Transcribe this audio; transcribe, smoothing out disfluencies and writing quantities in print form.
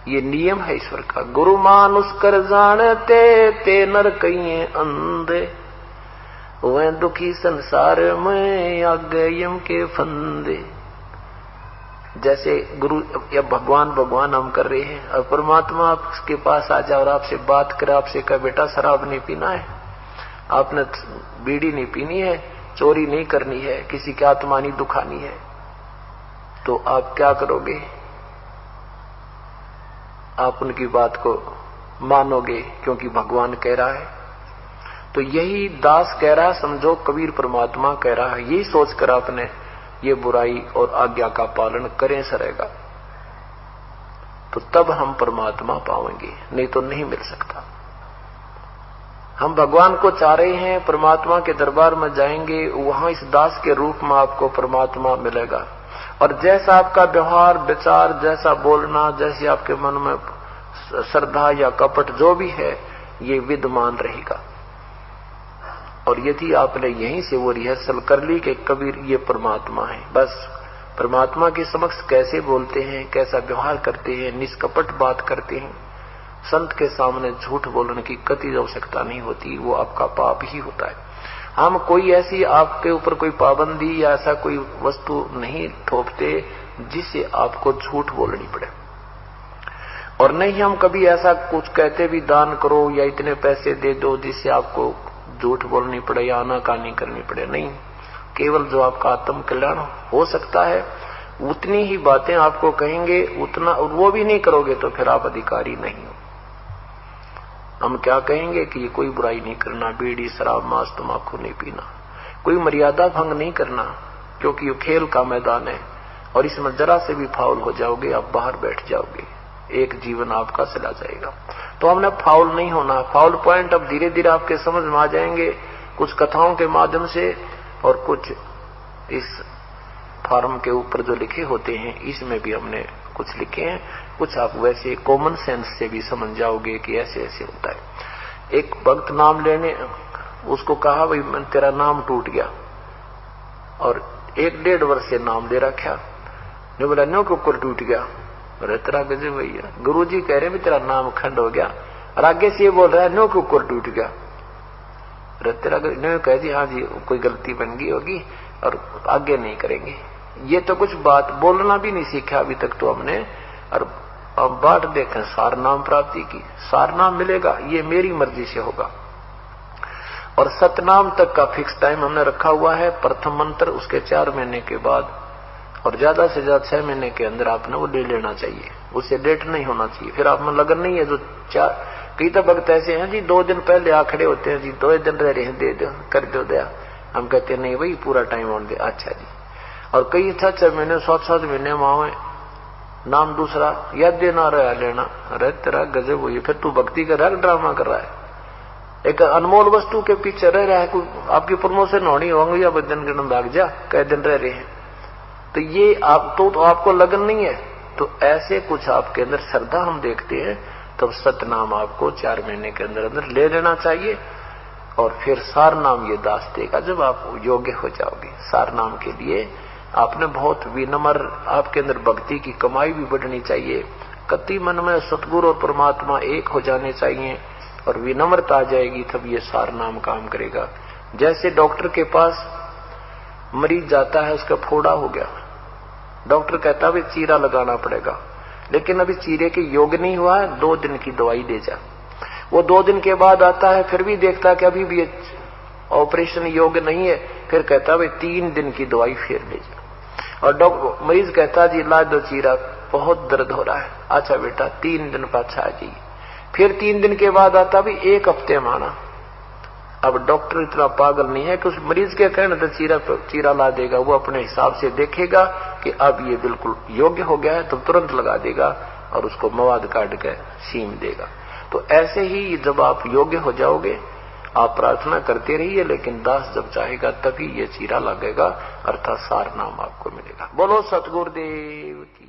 ये नियम है ईश्वर का। गुरु मानुष कर जानते ते नर कहिए अंधे, वह दुखी संसार में आगे यम के फंदे। जैसे गुरु या भगवान भगवान हम कर रहे हैं और परमात्मा आपके पास आ जाए और आपसे बात करे, आपसे कहे बेटा शराब नहीं पीना है, आपने बीड़ी नहीं पीनी है, चोरी नहीं करनी है, किसी की आत्मा नहीं दुखानी है, तो आप क्या करोगे? आप उनकी बात को मानोगे क्योंकि भगवान कह रहा है। तो यही दास कह रहा है, समझो कबीर परमात्मा कह रहा है, यही सोचकर आपने ये बुराई और आज्ञा का पालन करें सरेगा, तो तब हम परमात्मा पाएंगे, नहीं तो नहीं मिल सकता। हम भगवान को चाह रहे हैं, परमात्मा के दरबार में जाएंगे, वहां इस दास के रूप में आपको परमात्मा मिलेगा। और जैसा आपका व्यवहार विचार, जैसा बोलना, जैसे आपके मन में श्रद्धा या कपट जो भी है, ये विद्यमान रहेगा। और यदि आपने यहीं से वो रिहर्सल कर ली कि कबीर ये परमात्मा है, बस परमात्मा के समक्ष कैसे बोलते हैं, कैसा व्यवहार करते हैं, निष्कपट बात करते हैं, संत के सामने झूठ बोलने की कतई आवश्यकता नहीं होती, वो आपका पाप ही होता है। हम कोई ऐसी आपके ऊपर कोई पाबंदी या ऐसा कोई वस्तु नहीं थोपते जिससे आपको झूठ बोलनी पड़े, और नहीं हम कभी ऐसा कुछ कहते भी दान करो या इतने पैसे दे दो जिससे आपको झूठ बोलनी पड़े या आनाकानी करनी पड़े। नहीं, केवल जो आपका आत्म कल्याण हो सकता है उतनी ही बातें आपको कहेंगे, उतना, और वो भी नहीं करोगे तो फिर आप अधिकारी नहीं हो। हम क्या कहेंगे कि ये कोई बुराई नहीं करना, बीड़ी शराब मांस तंबाकू नहीं पीना, कोई मर्यादा भंग नहीं करना, क्योंकि ये खेल का मैदान है और इसमें जरा से भी फाउल हो जाओगे आप बाहर बैठ जाओगे, एक जीवन आपका चला जाएगा। तो हमने फाउल नहीं होना। फाउल पॉइंट अब धीरे धीरे आपके समझ में आ जाएंगे, कुछ कथाओं के माध्यम से और कुछ इस फॉर्म के ऊपर जो लिखे होते हैं इसमें भी हमने कुछ लिखे हैं, कुछ आप वैसे कॉमन सेंस से भी समझ जाओगे कि ऐसे ऐसे होता है। एक भक्त नाम लेने, उसको कहा भाई मैं तेरा नाम टूट गया, और 1-1.5 वर्ष से नाम दे रखा, जो बोला नो कुकर टूट गया, अरे तेरा गजब भैया, गुरु जी कह रहे भी तेरा नाम खंड हो गया, और आगे से ये बोल रहा है नो कुकर टूट गया, अरे तेरा कह दी हाँ जी कोई गलती बन गई होगी और आगे नहीं करेंगे। ये तो कुछ बात बोलना भी नहीं सीखा अभी तक तो हमने, और अब बात देखें सार नाम प्राप्ति की, सार नाम मिलेगा ये मेरी मर्जी से होगा। और सतनाम तक का फिक्स टाइम हमने रखा हुआ है, प्रथम मंत्र उसके 4 महीने के बाद, और ज्यादा से ज्यादा 6 महीने के अंदर आपने वो ले लेना चाहिए, उससे लेट नहीं होना चाहिए। फिर आप में लगन नहीं है, जो कई तो भक्त ऐसे हैं जी 2 दिन पहले आ खड़े होते हैं जी, 2 दिन रह रहे हैं, दे दो कर दो दया, हम कहते हैं नहीं भाई पूरा टाइम ऑन दे, अच्छा जी। और कई 6-6 महीने 7-7 महीने वहां नाम दूसरा याद देना रहा लेना, अरे तेरा गजब हुई, फिर तू भक्ति कर रहा है ड्रामा कर रहा है, एक अनमोल वस्तु के पीछे रह रहा है, कोई आपकी प्रमोशन होनी होंगी या दिन गिन भाग जा, कई दिन रह रहे हैं, तो ये आप तो आपको लगन नहीं है। तो ऐसे कुछ आपके अंदर श्रद्धा हम देखते हैं, तब सतनाम आपको 4 महीने के अंदर अंदर ले लेना चाहिए। और फिर सार नाम ये दास देगा जब आप योग्य हो जाओगे। सार नाम के लिए आपने बहुत विनम्र, आपके अंदर भक्ति की कमाई भी बढ़नी चाहिए, कति मन में सतगुरु और परमात्मा एक हो जाने चाहिए, और विनम्रता आ जाएगी तब ये सार नाम काम करेगा। जैसे डॉक्टर के पास मरीज जाता है, उसका फोड़ा हो गया, डॉक्टर कहता है चीरा लगाना पड़ेगा, लेकिन अभी चीरे के योग नहीं हुआ है, 2 दिन की दवाई दे जा। वो 2 दिन के बाद आता है, फिर भी देखता है कि अभी भी ऑपरेशन योग्य नहीं है, फिर कहता है 3 दिन की दवाई फिर ले जा। और डॉक्टर मरीज कहता जी ला दो चीरा, बहुत दर्द हो रहा है, अच्छा बेटा 3 दिन पाछा आ जाइए। फिर 3 दिन के बाद आता भी 1 हफ्ते माना। अब डॉक्टर इतना पागल नहीं है कि उस मरीज के कहने तो चीरा ला देगा, वो अपने हिसाब से देखेगा कि अब ये बिल्कुल योग्य हो गया है तो तुरंत लगा देगा और उसको मवाद काट के सीम देगा। तो ऐसे ही जब आप योग्य हो जाओगे, आप प्रार्थना करते रहिए, लेकिन दास जब चाहेगा तभी ये चीरा लगेगा, अर्थात सार नाम आपको मिलेगा। बोलो सतगुरुदेव की।